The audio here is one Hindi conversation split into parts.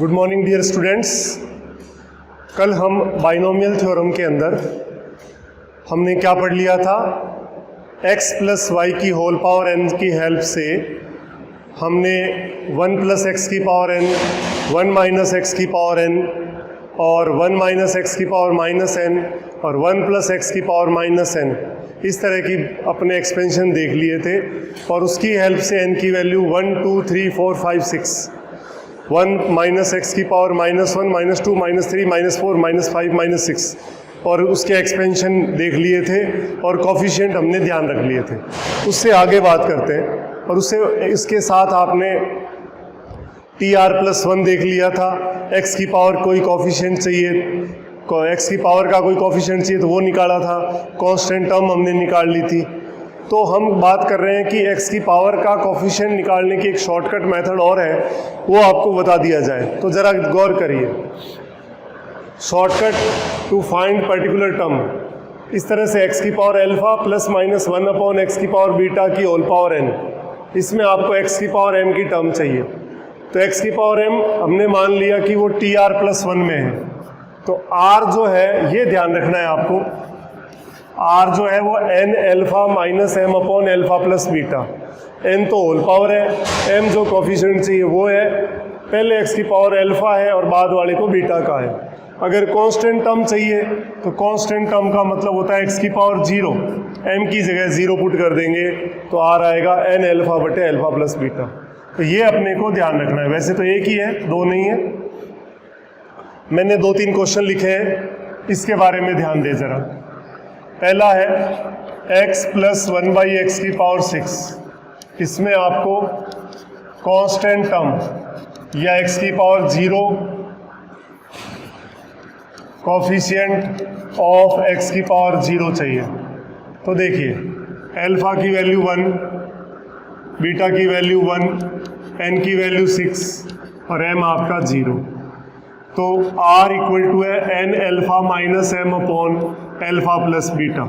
Good morning dear students. कल हम बाइनोमियल थ्योरम के अंदर हमने क्या पढ़ लिया था, x प्लस वाई की होल पावर n की हेल्प से हमने 1 प्लस एक्स की पावर n, 1 माइनस एक्स की पावर n और 1 माइनस एक्स की पावर माइनस n और 1 प्लस एक्स की पावर माइनस n, इस तरह की अपने एक्सपेंशन देख लिए थे और उसकी हेल्प से n की वैल्यू 1, 2, 3, 4, 5, 6, 1 माइनस एक्स की power minus 1, minus 2, minus 3, minus 4, minus 5, minus 6 और उसके एक्सपेंशन देख लिए थे और कॉफिशिएंट हमने ध्यान रख लिए थे। उससे आगे बात करते हैं और उससे इसके साथ आपने टी आर प्लस 1 देख लिया था। एक्स की पावर कोई कॉफिशिएंट चाहिए, एक्स की पावर का कोई कॉफिशिएंट चाहिए तो वो निकाला था, कांस्टेंट टर्म हमने निकाल ली थी। तो हम बात कर रहे हैं कि x की पावर का कॉफिशिएंट निकालने की एक शॉर्टकट मेथड और है, वो आपको बता दिया जाए। तो ज़रा गौर करिए, shortcut to find particular term इस तरह से x की power alpha plus minus 1 upon x की पावर बीटा की होल पावर n, इसमें आपको x की पावर m की टर्म चाहिए। तो x की पावर m हमने मान लिया कि वो टी आर प्लस 1 में है। तो r जो है ये ध्यान रखना है आपको, r जो है वो n alpha minus m upon alpha plus beta, n तो होल पावर है, m जो कॉफिशिएंट चाहिए वो है, पहले x की पावर अल्फा है और बाद वाले को बीटा का है। अगर कांस्टेंट टर्म चाहिए तो कांस्टेंट टर्म का मतलब होता है x की पावर 0, m की जगह 0 पुट कर देंगे तो r आएगा n अल्फा बटे अल्फा प्लस बीटा। तो ये अपने को ध्यान रखना है। वैसे तो एक ही है, दो नहीं है। मैंने 2-3 क्वेश्चन लिखे हैं, इसके बारे में ध्यान दे जरा। पहला है x प्लस 1 बाई एक्स की पावर 6, इसमें आपको कांस्टेंट टर्म या x की पावर 0 कॉफिशिएंट ऑफ x की पावर 0 चाहिए। तो देखिए, अल्फा की वैल्यू 1, बीटा की वैल्यू 1, n की वैल्यू 6 और m आपका 0। तो r इक्वल टू है n alpha minus m upon alpha plus beta.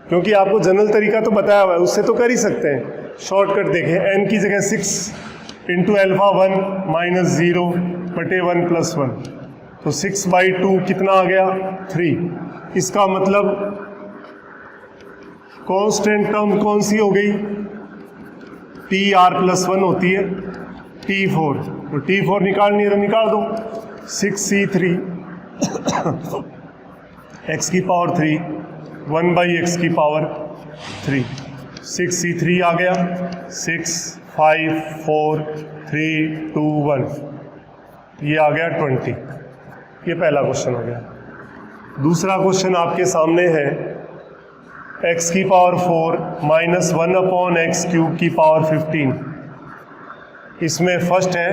क्योंकि आपको जनरल तरीका तो बताया हुआ है, उससे तो कर ही सकते हैं। शॉर्टकट देखें, n की जगह 6 इंटू अल्फा 1 माइनस 0 बटे 1 प्लस 1, तो 6/2 कितना आ गया, 3। इसका मतलब कांस्टेंट टर्म कौन सी हो गई, टी आर प्लस 1 होती है, T4। तो T4 निकालनी है तो निकाल दो, 6c3 x की पावर 3 1 बाई एक्स की पावर 3, 6c3 आ गया, 6, 5, 4, 3, 2, 1, ये आ गया 20। ये पहला क्वेश्चन हो गया। दूसरा क्वेश्चन आपके सामने है x की power 4 minus 1 upon x cube की पावर 15। इसमें फर्स्ट है,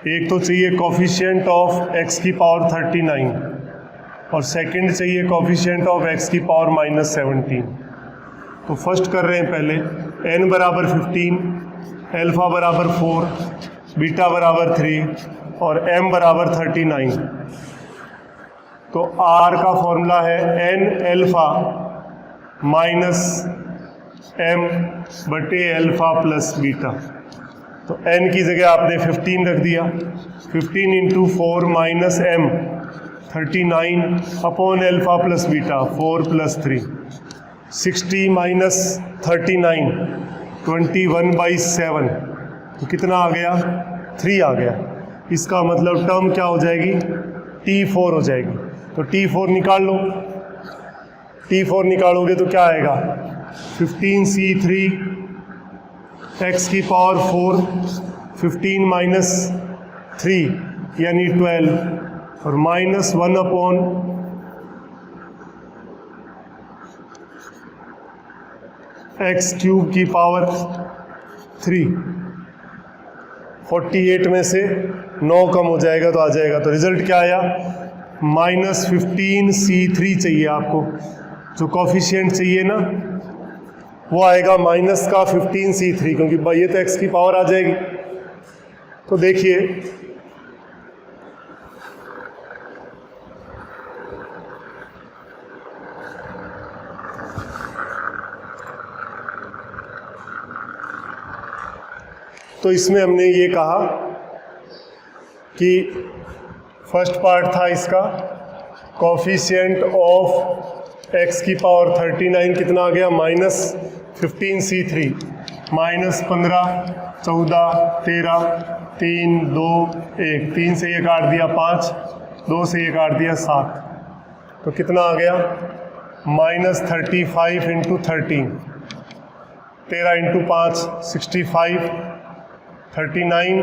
एक तो चाहिए कॉफिशिएंट ऑफ x की पावर 39 और सेकंड चाहिए कॉफिशिएंट ऑफ x की पावर माइनस 17। तो फर्स्ट कर रहे हैं पहले, n बराबर 15, अल्फा बराबर 4, बीटा बराबर 3 और m बराबर 39। तो r का फॉर्मूला है n अल्फा माइनस m बटे अल्फा प्लस बीटा। तो n की जगह आपने 15 रख दिया, 15 into 4 minus m 39 upon alpha plus beta 4 plus 3, 60 minus 39 21/7। तो कितना आ गया, 3 आ गया। इसका मतलब टर्म क्या हो जाएगी, T4 हो जाएगी। तो T4 निकाल लो, T4 निकालोगे तो क्या आएगा, 15c3 x की पावर 4, 15 माइनस 3 यानी 12 और माइनस 1 अपॉन एक्स क्यूब की पावर 3। 48 में से 9 कम हो जाएगा तो आ जाएगा। तो रिजल्ट क्या आया, माइनस 15c3 चाहिए आपको, जो कॉफिशिएंट चाहिए ना वो आएगा माइनस का 15c3, क्योंकि ये तो x की पावर आ जाएगी। तो देखिए, तो इसमें हमने ये कहा कि फर्स्ट पार्ट था इसका कोफिशिएंट ऑफ x की पावर 39 कितना आ गया -15c3 -15 14 13 3 2 1 3 से ये काट दिया 5 2 से ये काट दिया 7 तो कितना आ गया -35 इंटू 13 13 इंटू 5 65 39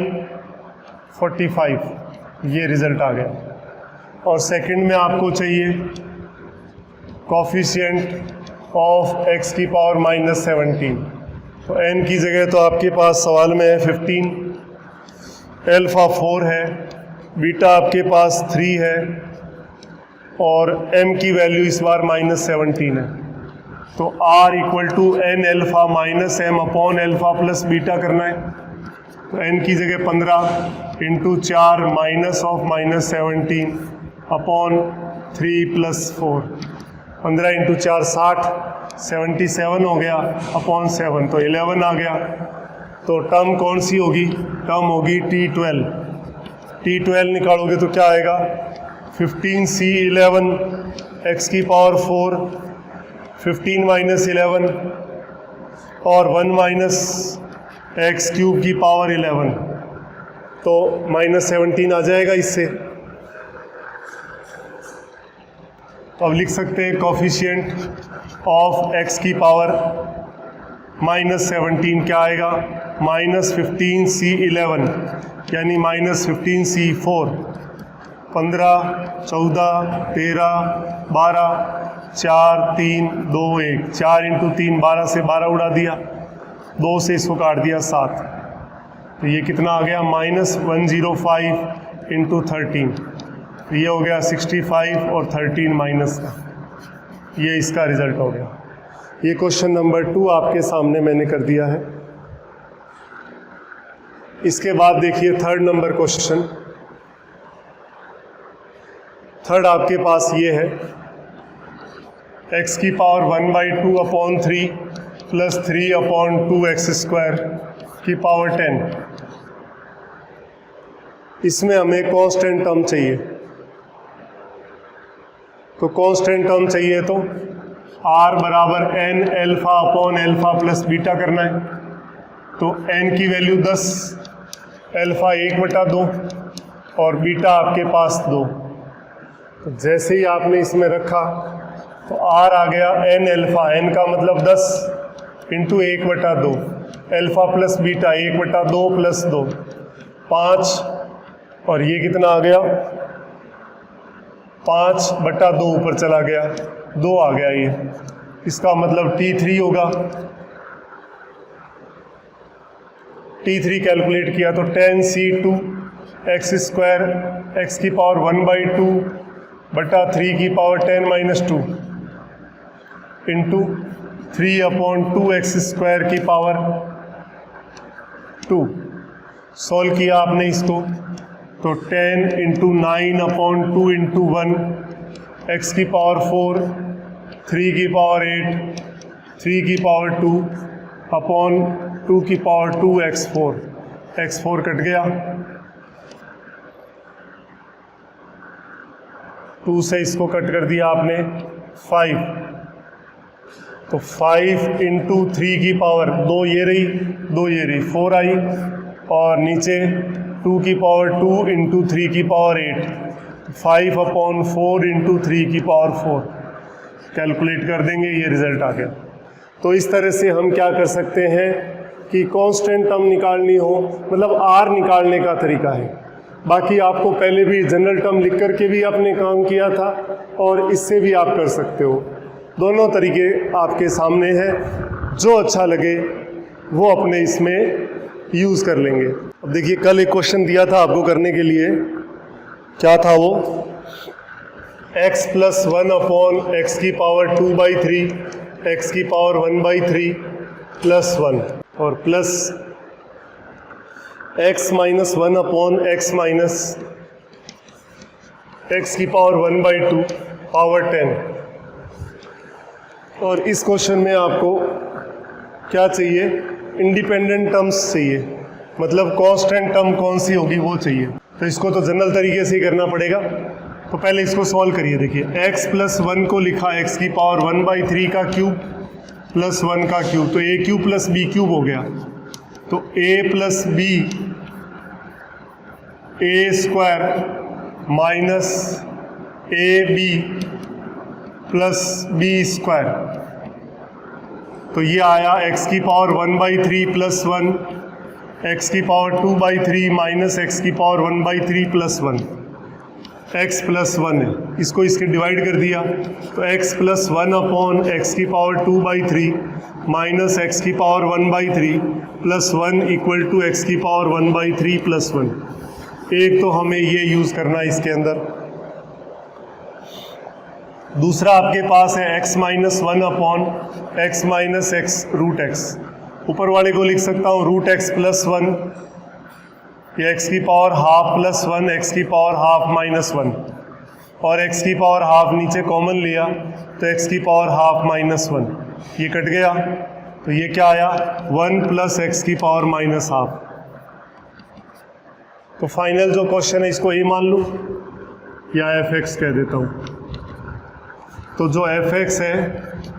45 ये रिजल्ट आ गया। और सेकंड में आपको चाहिए कोफिशिएंट ऑफ x की पावर -17 तो n की जगह तो आपके पास सवाल में है 15, अल्फा 4 है, बीटा आपके पास 3 है और m की वैल्यू इस बार -17 है। तो r equal to n alpha minus m upon alpha plus beta करना है। तो n की जगह 15 into 4 minus of -17 upon 3 plus 4 15 into 4 60 77 हो गया अपॉन 7 तो 11 आ गया। तो टर्म कौन सी होगी? टर्म होगी T12। T12 निकालोगे तो क्या आएगा 15C11 x की पावर 4 15 माइनस 11 और 1 माइनस एक्स क्यूब की पावर 11 तो -17 आ जाएगा इससे। तो अब लिख सकते हैं कोफिशिएंट ऑफ x की पावर -17 क्या आएगा -15C11 यानी -15C4 15 14 13 12 4 3 2 1 4 इंटू 3 12 से 12 उड़ा दिया 2 से इसको काट दिया 7 तो ये कितना आ गया -105 इंटू 13 तो ये हो गया 65 और 13 माइनस का ये इसका रिजल्ट हो गया। ये क्वेश्चन नंबर 2 आपके सामने मैंने कर दिया है। इसके बाद देखिए थर्ड नंबर क्वेश्चन। थर्ड आपके पास ये है x की power 1/2 upon 3 plus 3 upon 2x square की पावर 10। इसमें हमें कांस्टेंट टर्म चाहिए। तो कांस्टेंट टर्म चाहिए तो r बराबर n alpha upon alpha plus beta करना है। तो n की वैल्यू 10 अल्फा 1/2 और बीटा आपके पास 2। तो जैसे ही आपने इसमें रखा तो r आ गया n अल्फा, n का मतलब 10 into 1/2 alpha plus beta 1/2 plus 2 5 और ये कितना आ गया 5/2 ऊपर चला गया 2 आ गया ये। इसका मतलब T3 होगा। T3 कैलकुलेट किया तो 10C2 x स्क्वायर x की पावर 1/2 बटा 3 की power 10-2 into 3 upon 2x square की पावर 2। सॉल्व किया आपने इसको तो 10 इंटू 9 अपॉन 2 इंटू 1 x की पावर 4 3 की पावर 8 3 की पावर 2 अपॉन 2 की पावर 2 x4 कट गया 2 से इसको कट कर दिया आपने 5 तो 5 इंटू 3 की पावर 2 ये रही 4 आई और नीचे 2 की पावर 2 इंटू 3 की पावर 8 5 अपॉन 4 इंटू 3 की पावर 4 कैलकुलेट कर देंगे ये रिजल्ट आ गया। तो इस तरह से हम क्या कर सकते हैं कि कांस्टेंट टर्म निकालनी हो मतलब r निकालने का तरीका है। बाकी आपको पहले भी जनरल टर्म लिख करके भी आपने काम किया था और इससे भी आप कर सकते हो। दोनों तरीके आपके सामने हैं, जो अच्छा लगे वो अपने इसमें यूज़ कर लेंगे। अब देखिए कल एक क्वेश्चन दिया था आपको करने के लिए, क्या था वो x प्लस 1 अपॉन एक्स की पावर 2/3 x की पावर 1/3 प्लस 1 और plus x minus 1 upon x minus x की पावर 1/2 पावर 10। और इस क्वेश्चन में आपको क्या चाहिए इंडिपेंडेंट टर्म्स चाहिए, मतलब कांस्टेंट टर्म कौन सी होगी वो चाहिए। तो इसको तो जनरल तरीके से ही करना पड़ेगा। तो पहले इसको सॉल्व करिए। देखिए x प्लस 1 को लिखा x की पावर 1/3 का क्यूब प्लस 1 का क्यूब, तो a cube plus b cube हो गया। तो a plus b a square minus a b plus b square, तो ये आया x की पावर 1/3 प्लस 1, x की पावर 2/3 माइनस x की पावर 1/3 प्लस 1, x प्लस 1 है, इसको इसके डिवाइड कर दिया तो x प्लस 1 अपॉन x की पावर 2/3 माइनस x की power 1/3 plus 1 equal to x की पावर 1/3 प्लस 1। एक तो हमें ये यूज़ करना है इसके अंदर। दूसरा आपके पास है x minus 1 upon x minus x root x, ऊपर वाले को लिख सकता हूँ रूट एक्स प्लस 1, या x की पावर हाफ प्लस 1, x की पावर हाफ माइनस 1, और x की पावर हाफ नीचे कॉमन लिया तो x की पावर हाफ माइनस 1, ये कट गया तो ये क्या आया 1 प्लस x की पावर माइनस हाफ। तो फाइनल जो क्वेश्चन है इसको a मान लूँ या fx कह देता हूँ। तो जो fx है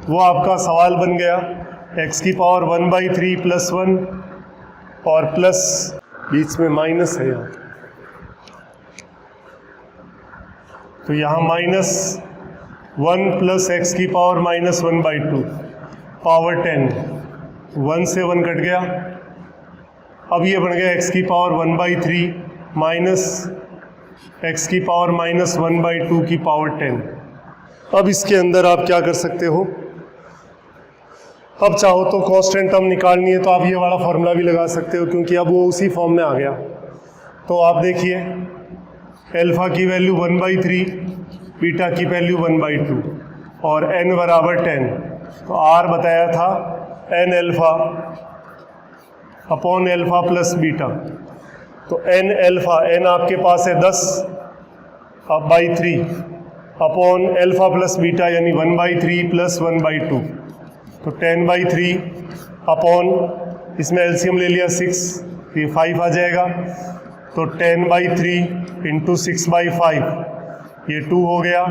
वो आपका सवाल बन गया x की पावर 1/3 प्लस 1 और प्लस बीच में माइनस है यहाँ, तो यहाँ माइनस 1 प्लस एक्स की पावर माइनस 1/2 पावर 10, 1 से 1 कट गया। अब ये बन गया x की पावर 1/3 माइनस एक्स की पावर माइनस 1/2 की पावर 10। अब इसके अंदर आप क्या कर सकते हो, अब चाहो तो कांस्टेंट टर्म निकालनी है तो आप ये वाला फॉर्मूला भी लगा सकते हो, क्योंकि अब वो उसी फॉर्म में आ गया। तो आप देखिए अल्फ़ा की वैल्यू 1/3, बीटा की वैल्यू 1/2 और n बराबर 10, तो r बताया था n alpha upon alpha plus beta, तो n अल्फ़ा, n आपके पास है 10 अब by 3 upon alpha plus beta यानी 1/3 प्लस 1/2, तो 10/3 अपॉन इसमें एलसीएम ले लिया 6, ये 5 आ जाएगा, तो 10/3 इंटू 6/5, ये 2 हो गया,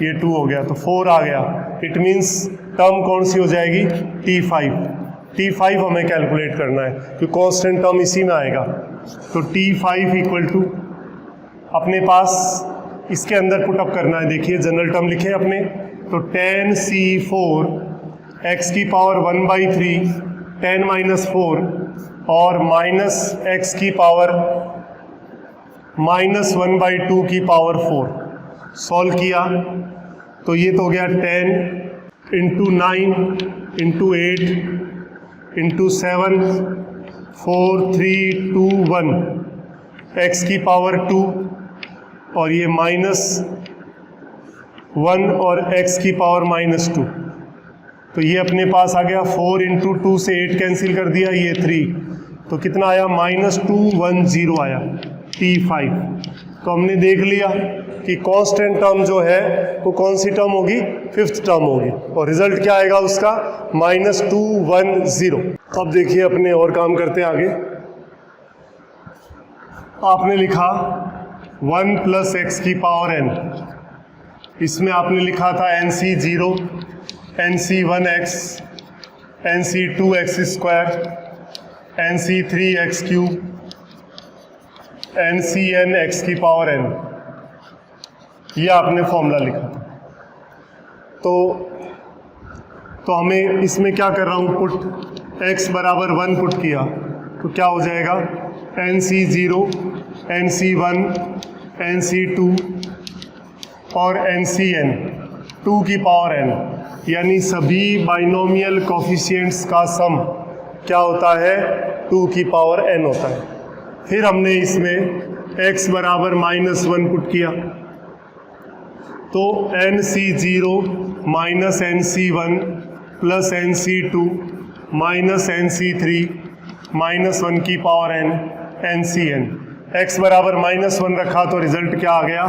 ये 2 हो गया, तो 4 आ गया। इट मीन्स टर्म कौन सी हो जाएगी T5 हमें कैलकुलेट करना है क्योंकि कांस्टेंट टर्म इसी में आएगा। तो T5 इक्वल टू अपने पास इसके अंदर पुटअप करना है। देखिए जनरल टर्म लिखे अपने, तो 10C4 x की पावर 1/3 10 माइनस 4 और माइनस एक्स की पावर माइनस 1/2 की पावर 4 सॉल्व किया तो ये तो हो गया 10 इंटू 9 इंटू 8 इंटू 7 4 3 2 1 एक्स की पावर 2 और ये माइनस 1 और एक्स की पावर माइनस 2, तो ये अपने पास आ गया 4 इंटू 2 से 8 कैंसिल कर दिया, ये 3, तो कितना आया -210 आया T5। तो हमने देख लिया कि कांस्टेंट टर्म जो है वो कौन सी टर्म होगी, 5th टर्म होगी, और रिजल्ट क्या आएगा उसका -210। अब देखिए अपने और काम करते हैं आगे। आपने लिखा 1 प्लस एक्स की पावर n, इसमें आपने लिखा था NC0 NC1x NC2x square NC3x cube NCnx की पावर n, ये आपने फॉर्मूला लिखा था। तो हमें इसमें क्या कर रहा हूँ, पुट x बराबर 1 पुट किया तो क्या हो जाएगा NC0 NC1 NC2 और NCn 2 की पावर n, यानी सभी बाइनोमियल कोफिशिएंट्स का सम क्या होता है 2 की पावर n होता है। फिर हमने इसमें x बराबर -1 पुट किया तो NC0 minus NC1 plus NC2 minus NC3 -1 की पावर n NCn, x बराबर -1 रखा तो रिजल्ट क्या आ गया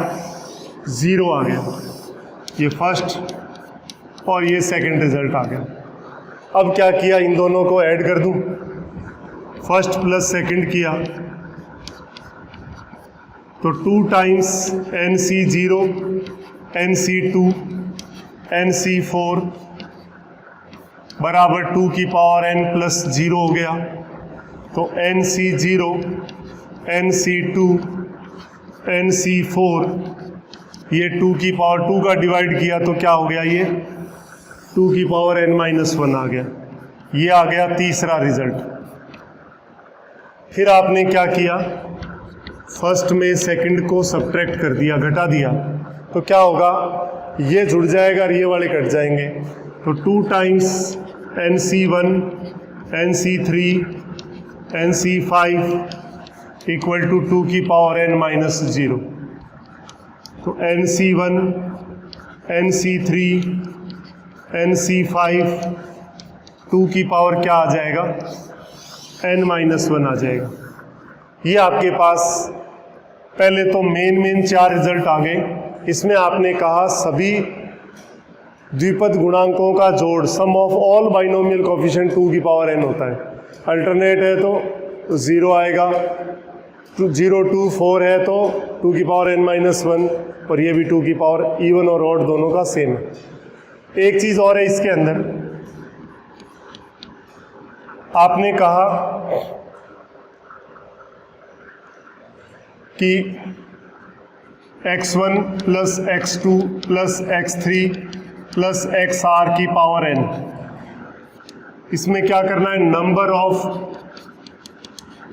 0 आ गया, ये फर्स्ट और ये सेकंड रिजल्ट आ गया। अब क्या किया, इन दोनों को ऐड कर दूं, फर्स्ट प्लस सेकंड किया तो 2 टाइम्स NC0 NC2 NC4 बराबर 2 की पावर n प्लस 0 हो गया। तो NC0 NC2 NC4 ये 2 की पावर 2 का डिवाइड किया तो क्या हो गया, ये 2 की पावर n-1 आ गया। ये आ गया तीसरा रिजल्ट। फिर आपने क्या किया, फर्स्ट में सेकंड को सब्ट्रैक्ट कर दिया, घटा दिया, तो क्या होगा, ये जुड़ जाएगा और ये वाले कट जाएंगे। तो 2 times NC1 NC3 NC5 equal to 2 की पावर n-0। तो NC1 NC3 NC5 2 की पावर क्या आ जाएगा, n-1 आ जाएगा। ये आपके पास पहले तो मेन 4 रिजल्ट आ गए। इसमें आपने कहा सभी द्विपद गुणांकों का जोड़, सम ऑफ ऑल बाइनोमियल कोएफिशिएंट 2 की पावर n होता है। अल्टरनेट है तो 0 आएगा, 0 2 4 है तो 2 की पावर n-1, और ये भी 2 की पावर इवन और ऑड दोनों का सेम है। एक चीज़ और है इसके अंदर, आपने कहा कि x1 plus x2 plus x3 plus xr की पावर n, इसमें क्या करना है, नंबर ऑफ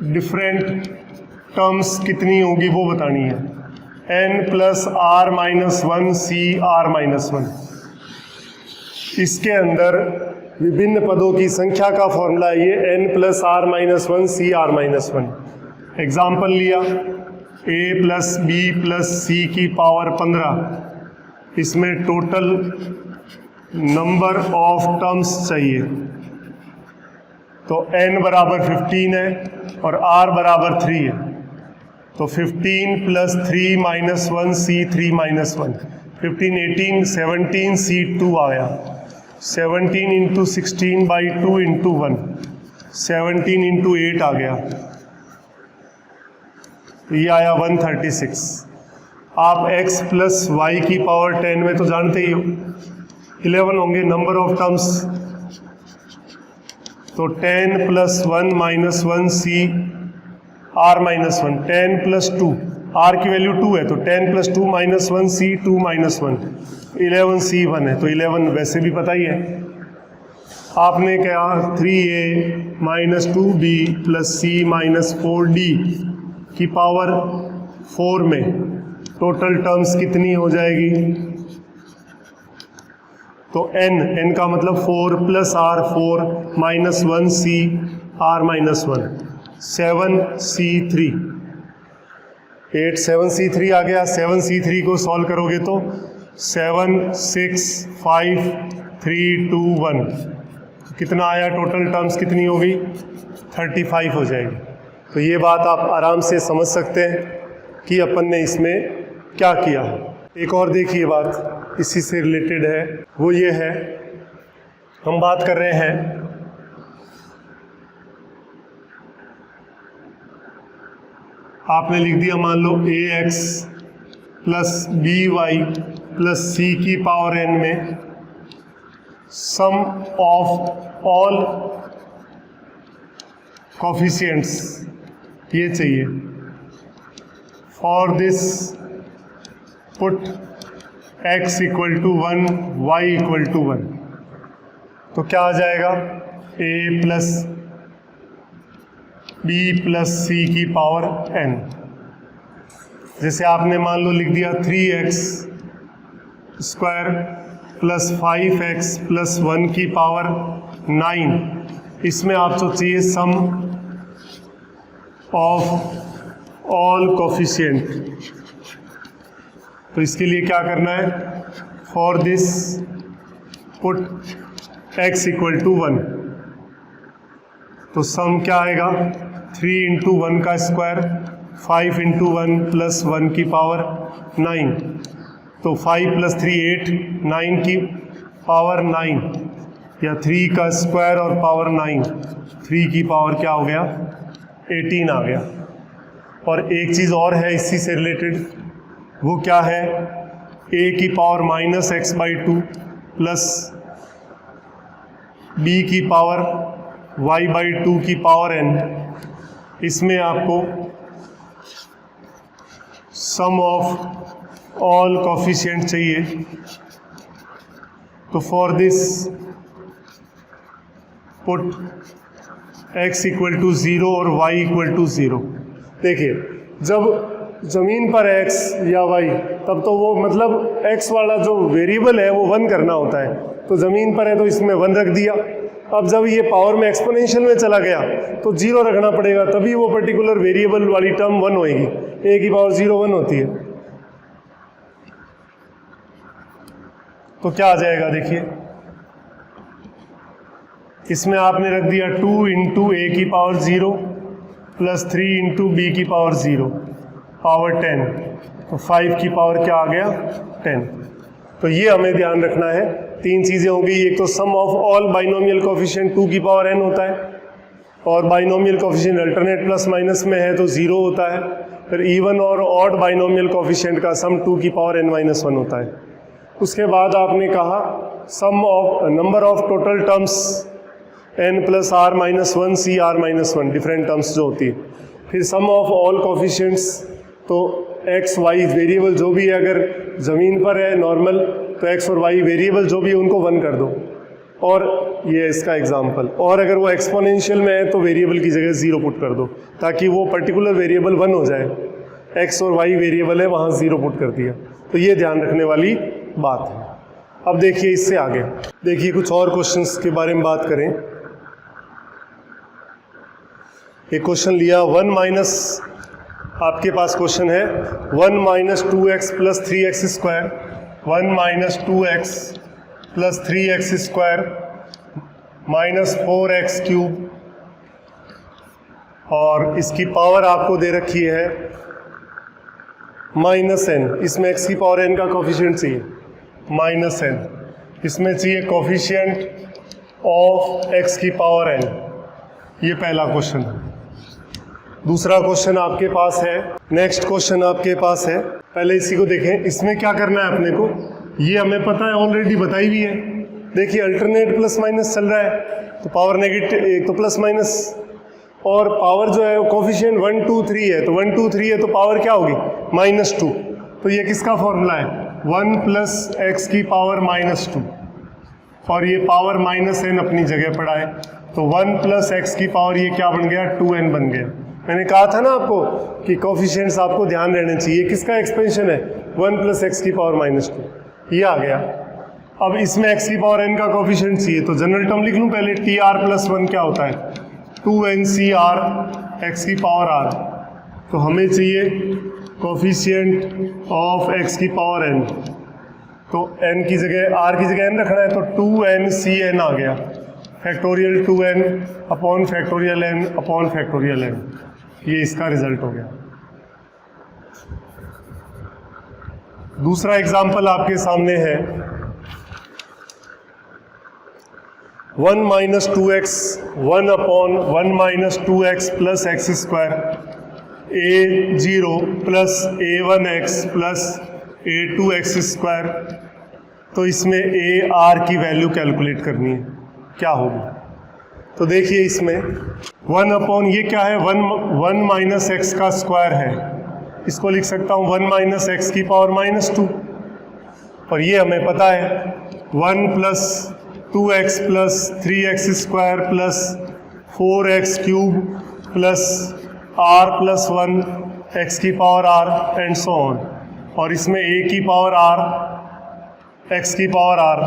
डिफरेंट टर्म्स कितनी होगी वो बतानी है। n plus r-1 c r-1, इसके अंदर विभिन्न पदों की संख्या का फॉर्मूला है ये n plus r-1 c r-1। Example लिया a plus b plus c की पावर 15, इसमें टोटल नंबर ऑफ टर्म्स चाहिए। तो n बराबर 15 है और r बराबर 3 है, तो 15 plus 3 minus 1 c3 minus 1, 15 18 17 c2 आया। 17 इंटू 16 बाई 2 इंटू 1, 17 इंटू 8 आ गया, ये आया 136। आप x प्लस वाई की पावर 10 में तो जानते ही हो 11 होंगे नंबर ऑफ टर्म्स, तो 10 plus 1 minus 1 c r-1, 10 plus 2, r की वैल्यू 2 है तो 10 plus 2 minus 1 c 2 minus 1, 11 c 1 है, तो 11 वैसे भी पता ही है। आपने क्या 3a minus 2b plus c minus 4d की पावर 4 में टोटल टर्म्स कितनी हो जाएगी, तो n का मतलब 4 plus r 4 minus 1 c r-1, 7 c3, 8 7 c3 आ गया। 7 c3 को सॉल्व करोगे तो 7 6 5 3 2 1, कितना आया, टोटल टर्म्स कितनी हो गई, 35 हो जाएगी। तो ये बात आप आराम से समझ सकते हैं कि अपन ने इसमें क्या किया। एक और देखिए बात इसी से रिलेटेड है, वो ये है, हम बात कर रहे हैं आपने लिख दिया मान लो ax plus by plus c की पावर n में सम ऑफ ऑल कोफिशिएंट्स ये चाहिए। For this put x equal to 1 y equal to 1, तो क्या आ जाएगा, a plus b plus c की पावर n। जैसे आपने मान लो लिख दिया 3x square plus 5x plus 1 की पावर 9, इसमें आपको चाहिए सम ऑफ ऑल कोफिशिएंट। तो इसके लिए क्या करना है, for this put x equal to 1, तो सम क्या आएगा, 3 इंटू 1 का स्क्वायर 5 इंटू 1 प्लस 1 की पावर 9, तो 5 प्लस 3 8, 9 की पावर 9, या 3 का स्क्वायर और पावर 9, 3 की पावर क्या हो गया, 18 आ गया। और एक चीज़ और है इसी से रिलेटेड, वो क्या है, a की power minus x by two plus b की पावर y बाई टू की पावर n। इसमें आपको सम ऑफ ऑल कोफिशिएंट चाहिए। तो for this put x equal to 0 और y इक्वल टू 0। देखिए, जब ज़मीन पर x या y, तब तो वो मतलब x वाला जो वेरिएबल है वो 1 करना होता है, तो ज़मीन पर है तो इसमें 1 रख दिया। अब जब ये पावर में एक्सपोनेंशियल में चला गया तो 0 रखना पड़ेगा, तभी वो पर्टिकुलर वेरिएबल वाली टर्म 1 होएगी। a की पावर 0 1 होती है, तो क्या आ जाएगा देखिए, इसमें आपने रख दिया 2 इंटू ए की पावर 0 प्लस 3 इंटू बी की पावर 0 पावर 10, तो 5 की पावर क्या आ गया 10। तो ये हमें ध्यान रखना है, 3 चीज़ें हो गई। एक तो सम ऑफ ऑल बाइनोमियल कोफिशिएंट 2 की पावर n होता है, और binomial coefficient alternate plus minus में है तो 0 होता है। फिर इवन और ऑड बाइनोमियल कोफिशिएंट का सम 2 की पावर n माइनस 1 होता है। उसके बाद आपने कहा sum of number of total terms n plus R minus 1 C R minus 1 different terms जो होती है। फिर सम ऑफ ऑल कोफिशिएंट्स, तो x y वेरिएबल जो भी है, अगर ज़मीन पर है नॉर्मल तो x और y वेरिएबल जो भी है उनको 1 कर दो, और ये इसका एग्जांपल। और अगर वो एक्सपोनेंशियल में है तो वेरिएबल की जगह 0 पुट कर दो, ताकि वो पर्टिकुलर वेरिएबल 1 हो जाए। x और y वेरिएबल है, वहाँ 0 पुट कर दिया। तो ये ध्यान रखने वाली बात है। अब देखिए इससे आगे, देखिए कुछ और क्वेश्चंस के बारे में बात करें। एक क्वेश्चन लिया 1 माइनस, आपके पास क्वेश्चन है 1 minus 2x plus 3x square, 1 minus 2x plus 3x square minus 4x cube, और इसकी पावर आपको दे रखी है माइनस n। इसमें x की पावर n का कोफिशिएंट चाहिए माइनस n, इसमें चाहिए कोफिशिएंट ऑफ x की पावर n। ये पहला क्वेश्चन है। दूसरा क्वेश्चन आपके पास है, नेक्स्ट क्वेश्चन आपके पास है, पहले इसी को देखें। इसमें क्या करना है अपने को, ये हमें पता है, ऑलरेडी बताई भी है। देखिए अल्टरनेट प्लस माइनस चल रहा है, तो पावर नेगेटिव, एक तो प्लस माइनस, और पावर जो है कोफिशिएंट 1 2 3 है, तो 1 2 3 है तो पावर क्या होगी -2। तो ये किसका फॉर्मूला है, 1 प्लस एक्स की पावर -2, और ये पावर माइनस n अपनी जगह पड़ा है, तो 1 प्लस एक्स की पावर ये क्या बन गया 2n बन गया। मैंने कहा था ना आपको कि कोफिशिएंट्स आपको ध्यान रहने चाहिए। किसका एक्सपेंशन है 1 प्लस एक्स की पावर -2, ये आ गया। अब इसमें x की पावर n का कोफिशिएंट चाहिए, तो जनरल टर्म लिख लूँ पहले, tr प्लस 1 क्या होता है 2ncr x की पावर r। तो हमें चाहिए कोफिशिएंट ऑफ x की पावर n, तो n की जगह r की जगह n रखना है, तो 2ncn आ गया, factorial 2n upon factorial n upon factorial n। ये इसका रिजल्ट हो गया। दूसरा एग्जाम्पल आपके सामने है 1 minus 2x 1 upon 1 minus 2x plus x square a0 plus a1x plus a2x square. तो इसमें a r की वैल्यू कैलकुलेट करनी है, क्या होगी। तो देखिए इसमें 1 अपॉन ये क्या है 1 माइनस एक्स का स्क्वायर है, इसको लिख सकता हूँ 1 माइनस एक्स की पावर -2, और ये हमें पता है 1 plus 2x plus 3x square plus 4x cube plus r plus 1 x की power r and so on. और इसमें a की पावर r x की पावर r,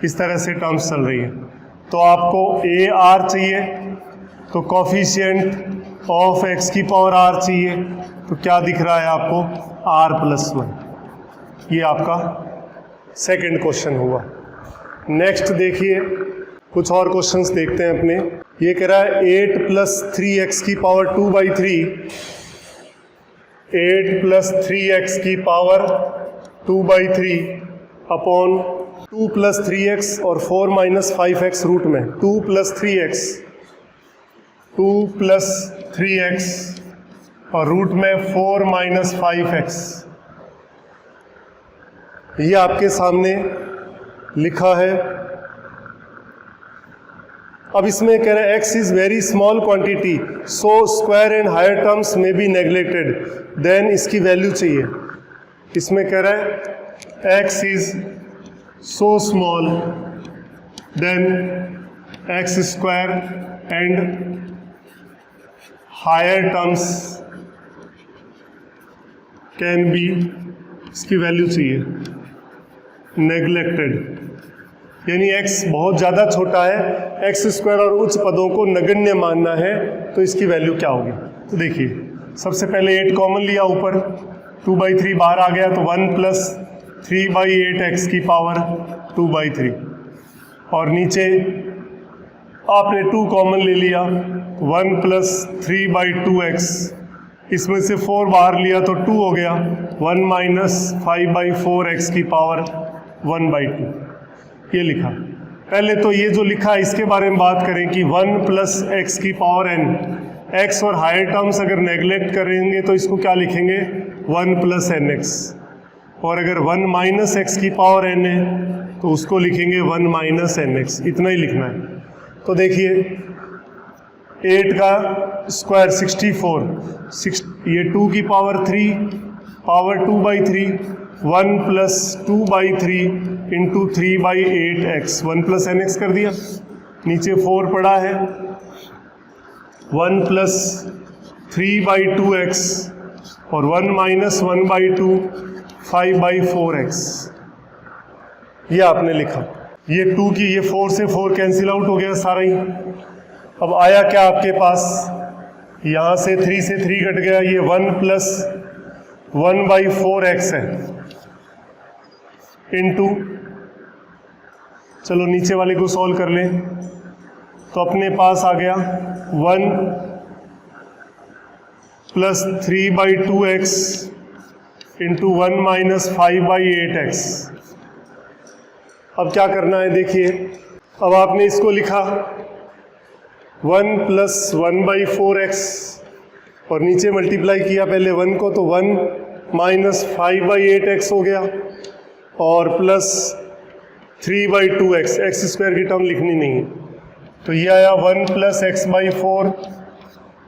इस तरह से टर्म्स चल रही है। तो आपको a r चाहिए, तो कोफिशिएंट ऑफ x की पावर r चाहिए, तो क्या दिख रहा है आपको r प्लस 1। ये आपका सेकंड क्वेश्चन हुआ। नेक्स्ट देखिए कुछ और क्वेश्चंस देखते हैं अपने। ये कह रहा है 8 प्लस 3x की पावर 2/3, 8 प्लस 3x की पावर 2/3 अपॉन 2 प्लस 3x और 4 माइनस 5x रूट में 2 प्लस 3x और रूट में 4 माइनस 5x, ये आपके सामने लिखा है। अब इसमें कह रहा है x is very small quantity so square and higher terms में बी नेग्लेक्टेड, देन इसकी वैल्यू चाहिए। इसमें कह रहा है x is so small then x square and higher terms can be, इसकी वैल्यू चाहिए नेग्लेक्टेड, यानी x बहुत ज़्यादा छोटा है, x स्क्वायर और उच्च पदों को नगण्य मानना है, तो इसकी वैल्यू क्या होगी। तो देखिए सबसे पहले 8 कॉमन लिया, ऊपर 2/3 बाहर आ गया, तो 1 प्लस 3/8x की पावर 2/3, और नीचे आपने 2 कॉमन ले लिया, 1 प्लस 3/2x, इसमें से 4 बाहर लिया तो 2 हो गया, 1 माइनस 5/4x की पावर 1/2, ये लिखा। पहले तो ये जो लिखा है इसके बारे में बात करें कि 1 प्लस x की पावर n, x और हायर टर्म्स अगर नेगलेक्ट करेंगे तो इसको क्या लिखेंगे 1 प्लस nx, और अगर 1 माइनस x की पावर n है तो उसको लिखेंगे 1 माइनस nx, इतना ही लिखना है। तो देखिए 8 का स्क्वायर 64, ये 2 की power 3 power 2/3, 1 plus 2/3 into 3/8x, 1 plus nx कर दिया, नीचे 4 पड़ा है, 1 प्लस 3/2x और 1 माइनस 1/2 5/4x, ये आपने लिखा। ये 2 की ये 4 से 4 कैंसिल आउट हो गया सारा ही। अब आया क्या आपके पास, यहाँ से 3 से 3 कट गया, ये 1 प्लस 1/4x है इनटू, चलो नीचे वाले को सॉल्व कर लें, तो अपने पास आ गया 1 plus 3/2x into 1 minus 5/8x। अब क्या करना है देखिए, अब आपने इसको लिखा 1 प्लस 1/4x और नीचे मल्टीप्लाई किया पहले 1 को, तो 1 माइनस 5/8x हो गया, और प्लस 3/2x, एक्स स्क्वायर की टर्म लिखनी नहीं है, तो ये आया 1 प्लस x/4,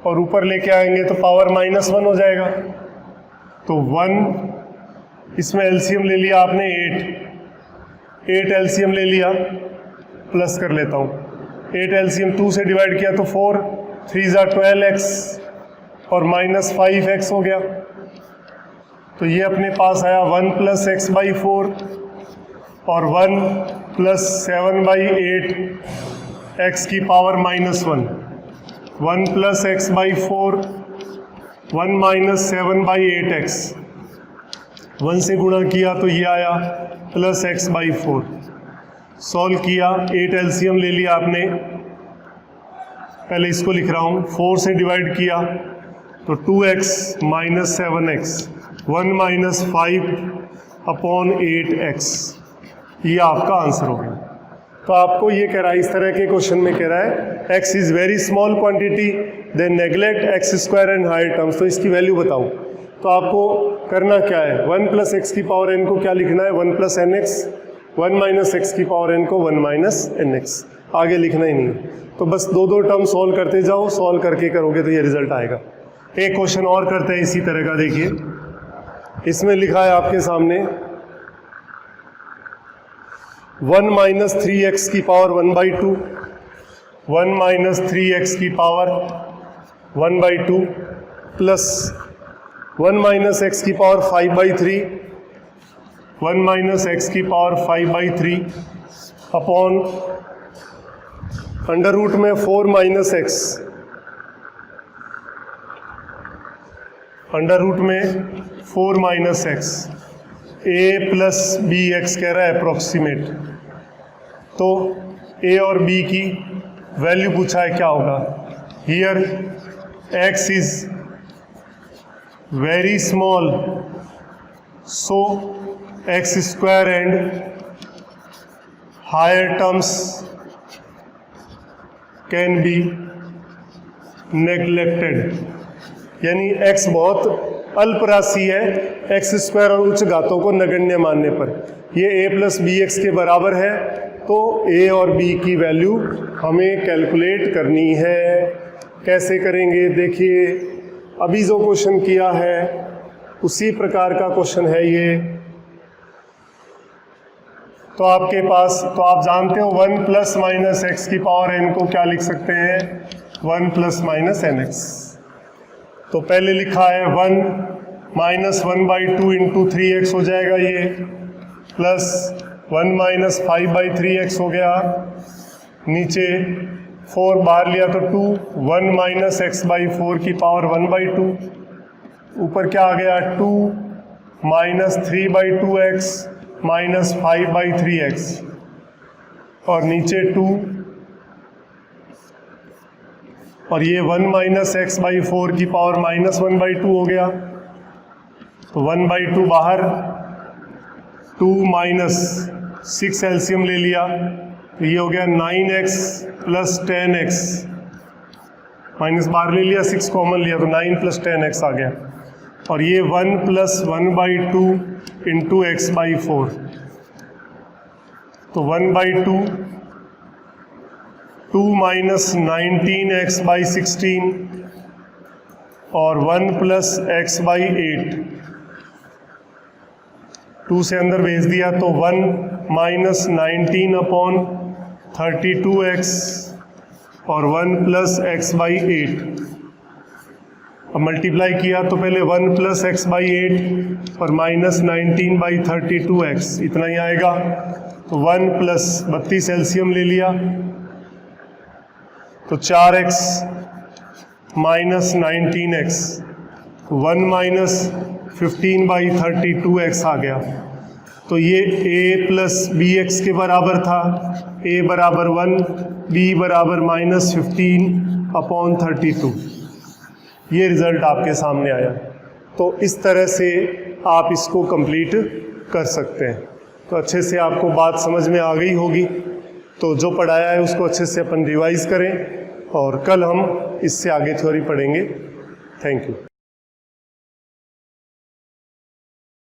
और ऊपर लेके आएंगे तो पावर -1 हो जाएगा, तो 1, इसमें एलसीएम ले लिया आपने 8 एलसीएम ले लिया, प्लस कर लेता हूँ, 8 एलसीएम 2 से डिवाइड किया तो 4, 3 ज़ा 12x और -5x हो गया, तो ये अपने पास आया 1 प्लस x/4 और 1 प्लस 7/8 x की power -1, 1 plus x/4 1 minus 7/8x, 1 से गुणा किया तो ये आया प्लस x/4, सॉल्व किया, 8 एलसीएम ले लिया आपने, पहले इसको लिख रहा हूँ, 4 से डिवाइड किया तो 2x minus 7x, 1 minus 5/8x, ये आपका आंसर हो गया। तो आपको ये कह रहा है, इस तरह के क्वेश्चन में कह रहा है x is very small quantity then neglect x square and higher terms, तो इसकी वैल्यू बताओ। तो आपको करना क्या है, 1 प्लस x की पावर n को क्या लिखना है 1 प्लस nx, 1 माइनस x की पावर n को 1 माइनस nx, आगे लिखना ही नहीं है। तो बस 2 टर्म सॉल्व करते जाओ, सॉल्व करके करोगे तो ये रिजल्ट आएगा। एक क्वेश्चन और करते हैं इसी तरह का, देखिए इसमें लिखा है आपके सामने 1 माइनस 3x की पावर 1/2, 1 माइनस 3x की पावर 1/2 प्लस 1 माइनस x की पावर 5/3, 1 माइनस x की पावर 5/3 अपॉन अंडर रूट में 4 माइनस x, अंडर रूट में 4 minus x, a plus b x कह रहा है अप्रोक्सीमेट, तो a और b की वैल्यू पूछा है क्या होगा। Here x is very small so x square and higher terms can be neglected, यानी x बहुत अल्प राशि है, एक्स स्क्वायर और उच्च घातों को नगण्य मानने पर। ये a प्लस बी एक्स के बराबर है, तो a और b की वैल्यू हमें कैलकुलेट करनी है। कैसे करेंगे देखिए, अभी जो क्वेश्चन किया है उसी प्रकार का क्वेश्चन है ये। तो आपके पास, तो आप जानते हो 1 प्लस माइनस एक्स की पावर n को क्या लिख सकते हैं, 1 प्लस माइनस एन एक्स। तो पहले लिखा है 1 माइनस 1/2 इंटू 3x हो जाएगा ये, प्लस 1 माइनस 5/3x हो गया, नीचे 4 बाहर लिया तो 2, 1 माइनस x/4 की पावर 1/2, ऊपर क्या आ गया 2 माइनस 3/2x माइनस 5/3x, और नीचे 2, और ये 1 माइनस x/4 की पावर माइनस 1/2 हो गया, तो 1/2 बाहर, 2 माइनस 6 एलसीएम ले लिया, तो ये हो गया 9x प्लस 10x, माइनस बाहर ले लिया, 6 कॉमन लिया तो 9 प्लस 10x आ गया, और ये 1 प्लस 1/2 इंटू x/4, तो 1/2, 2 माइनस 19x/16 और 1 प्लस x/8, 2 से अंदर भेज दिया तो 1 माइनस 19/32x और 1 प्लस x/8। अब मल्टीप्लाई किया तो पहले 1 प्लस x/8 और माइनस 19/32x, इतना ही आएगा, तो 1 प्लस 32 एलसीएम ले लिया, तो 4x minus 19x, 1 minus 15/32x आ गया। तो ये a प्लस बी एक्स के बराबर था, a बराबर 1, b बराबर माइनस 15/32। ये रिज़ल्ट आपके सामने आया। तो इस तरह से आप इसको कंप्लीट कर सकते हैं। तो अच्छे से आपको बात समझ में आ गई होगी। तो जो पढ़ाया है उसको अच्छे से अपन रिवाइज करें, और कल हम इससे आगे थ्योरी पढ़ेंगे। Thank you.